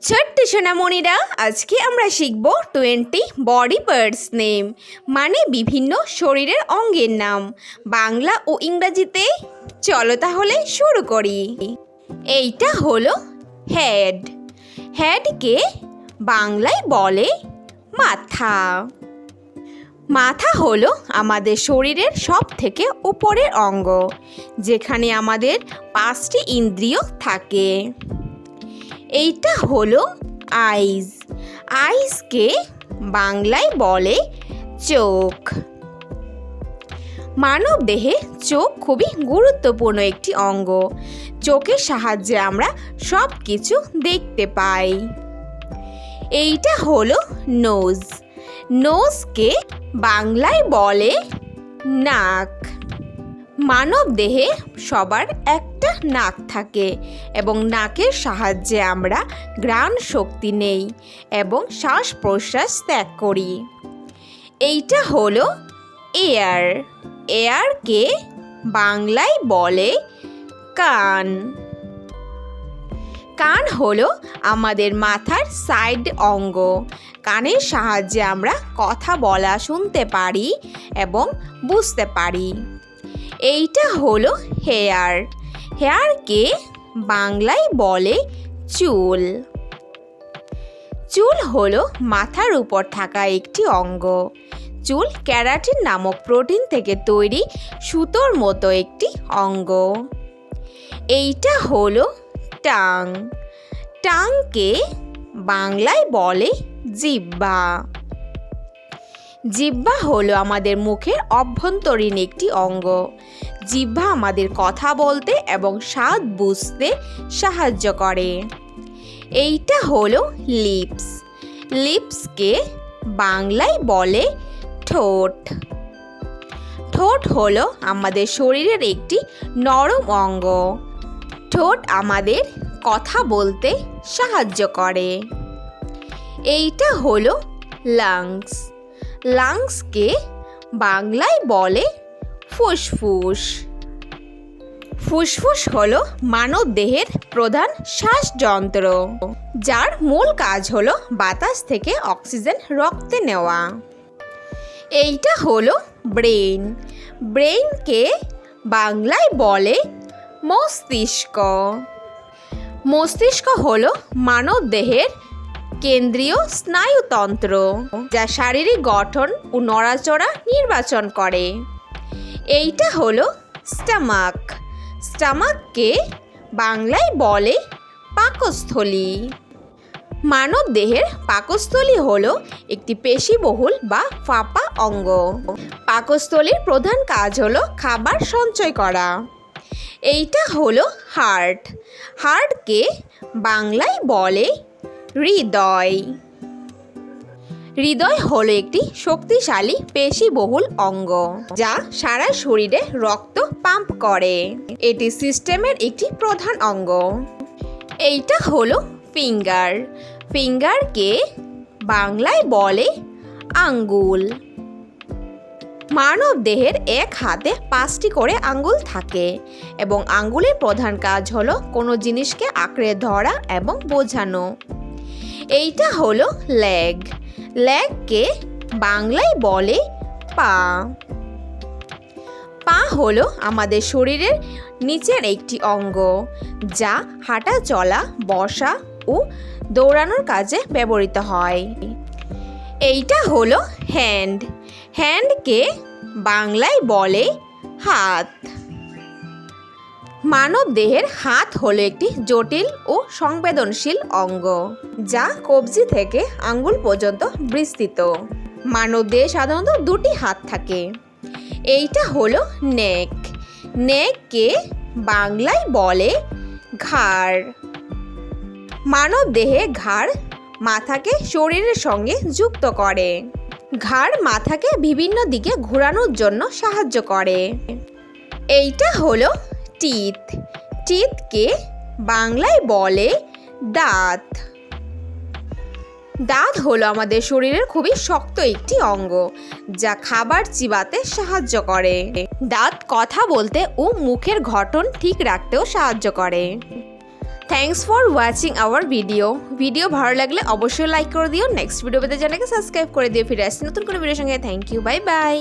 ছোট্ট সোনামণিরা, আজকে আমরা শিখব 20 বডি পার্টস নেম, মানে বিভিন্ন শরীরের অঙ্গের নাম, বাংলা ও ইংরাজিতে। চলো তাহলে শুরু করি। এইটা হলো হেড। হেডকে বাংলায় বলে মাথা। মাথা হলো আমাদের শরীরের সব থেকে উপরের অঙ্গ, যেখানে আমাদের 5টি ইন্দ্রিয় থাকে। এইটা হলো আইজ। আইজকে বাংলায় বলে চোখ। মানব দেহে চোখ খুবই গুরুত্বপূর্ণ একটি অঙ্গ। চোখের সাহায্যে আমরা সব কিছু দেখতে পাই। এইটা হলো নোজ। নোজকে বাংলায় বলে নাক। মানব দেহে সবার একটা নাক থাকে এবং নাকের সাহায্যে আমরা ঘ্রাণ শক্তি নেই এবং শ্বাস প্রশ্বাস ত্যাগ করি। এইটা হলো এয়ার। এয়ারকে বাংলায় বলে কান। কান হলো আমাদের মাথার সাইড অঙ্গ। কানের সাহায্যে আমরা কথা বলা শুনতে পারি এবং বুঝতে পারি। এইটা হলো হেয়ার। হেয়ারকে বাংলায় বলে চুল। চুল হলো মাথার উপর থাকা একটি অঙ্গ। চুল ক্যারাটিন নামক প্রোটিন থেকে তৈরি সুতোর মতো একটি অঙ্গ। এইটা হলো টাং। টাংকে বাংলায় বলে জিহ্বা। জিহ্বা হলো আমাদের মুখের অভ্যন্তরীণ একটি অঙ্গ। জিহ্বা আমাদের কথা বলতে এবং স্বাদ বুঝতে সাহায্য করে। এইটা হলো লিপস। লিপসকে বাংলায় বলে ঠোঁট। ঠোঁট হলো আমাদের শরীরের একটি নরম অঙ্গ। ঠোঁট আমাদের কথা বলতে সাহায্য করে। এইটা হলো লাংস। লাংসকে বাংলায় বলে ফুসফুস। ফুসফুস হলো মানব দেহের প্রধান শ্বাসযন্ত্র, যার মূল কাজ হলো বাতাস থেকে অক্সিজেন রক্তে নেওয়া। এইটা হলো ব্রেন। ব্রেনকে বাংলায় বলে মস্তিষ্ক। মস্তিষ্ক হলো মানব দেহের কেন্দ্রীয় স্নায়ুতন্ত্র, যা শারীরিক গঠন ও নড়াচড়া নির্বাচন করে। এইটা হলো স্টামাক। স্টামাককে বাংলায় বলে পাকস্থলী। মানব দেহের পাকস্থলী হলো একটি পেশিবহুল বা ফাঁপা অঙ্গ। পাকস্থলীর প্রধান কাজ হলো খাবার সঞ্চয় করা। এইটা হলো হার্ট। হার্টকে বাংলায় বলে হৃদয়। হৃদয় হলো একটি শক্তিশালী পেশিবহুল অঙ্গ, যা সারা শরীরে রক্ত পাম্প করে। এটি সিস্টেমের একটি প্রধান অঙ্গ। এইটা হলো ফিঙ্গার। ফিঙ্গারকে বাংলায় বলে আঙ্গুল। মানব দেহের এক হাতে 5টি করে আঙ্গুল থাকে এবং আঙ্গুলের প্রধান কাজ হলো কোনো জিনিসকে আঁকড়ে ধরা এবং বোঝানো। এইটা হলো লেগ। লেগকে বাংলায় বলে পা। পা হলো আমাদের শরীরের নিচের একটি অঙ্গ, যা হাঁটা চলা, বসা ও দৌড়ানোর কাজে ব্যবহৃত হয়। এইটা হলো হ্যান্ড। হ্যান্ডকে বাংলায় বলে হাত। মানব দেহের হাত হলো একটি জটিল ও সংবেদনশীল অঙ্গ, যা কবজি থেকে আঙ্গুল পর্যন্ত বিস্তৃত। মানব দেহে সাধারণত 2টি হাত থাকে। এইটা হলো নেক। নেককে বাংলায় বলে ঘাড়। মানব দেহে ঘাড় মাথাকে শরীরের সঙ্গে যুক্ত করে। ঘাড় মাথাকে বিভিন্ন দিকে ঘোরানোর জন্য সাহায্য করে। এইটা হলো টিথ। টিথকে বাংলায় বলে দাঁত। দাঁত হলো আমাদের শরীরের খুবই শক্ত একটি অঙ্গ, যা খাবার চিবাতে সাহায্য করে। দাঁত কথা বলতে ও মুখের গঠন ঠিক রাখতেও সাহায্য করে। Thanks for watching hour video ভালো লাগলে অবশ্যই লাইক করে দিও। নেক্সট ভিডিও পেতে চ্যানেলকে সাবস্ক্রাইব করে দিও। ফিরে আসছি নতুন কোনো ভিডিওর সঙ্গে। Thank you, bye by.